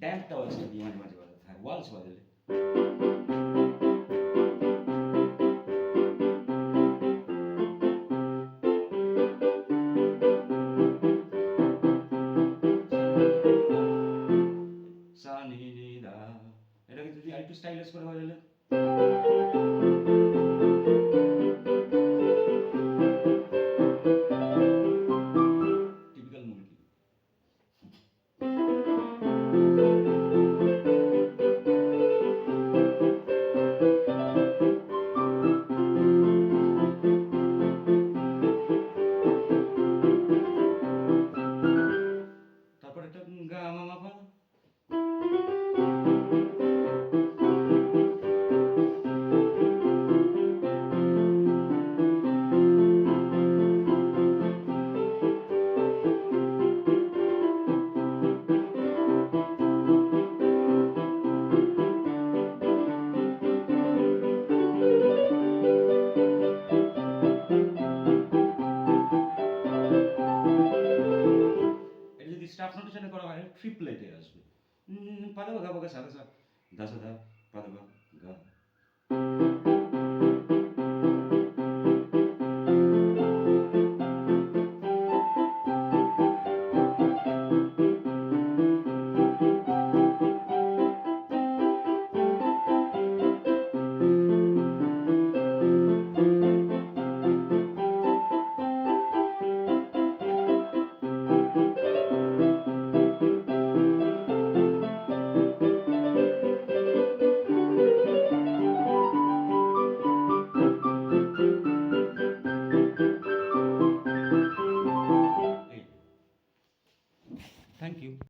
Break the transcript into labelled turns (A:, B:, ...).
A: ড্যাম্পটাও আছে দিয়ে মাঝে মাঝে বাজাতে হয়, ওয়ালস বাজালে। সা নি নি দা, এটাকে যদি আরেকটু স্টাইলিশ করে বাজালে, টিপিক্যাল মুরগি। তারপর একটা গা মা মা পা। এটা যদি স্টাফ নোটেশনে করা হয় ট্রিপলেটে আসবে। পাদা গা গা সা গা সা, দা সা দা, পাদা গা গা।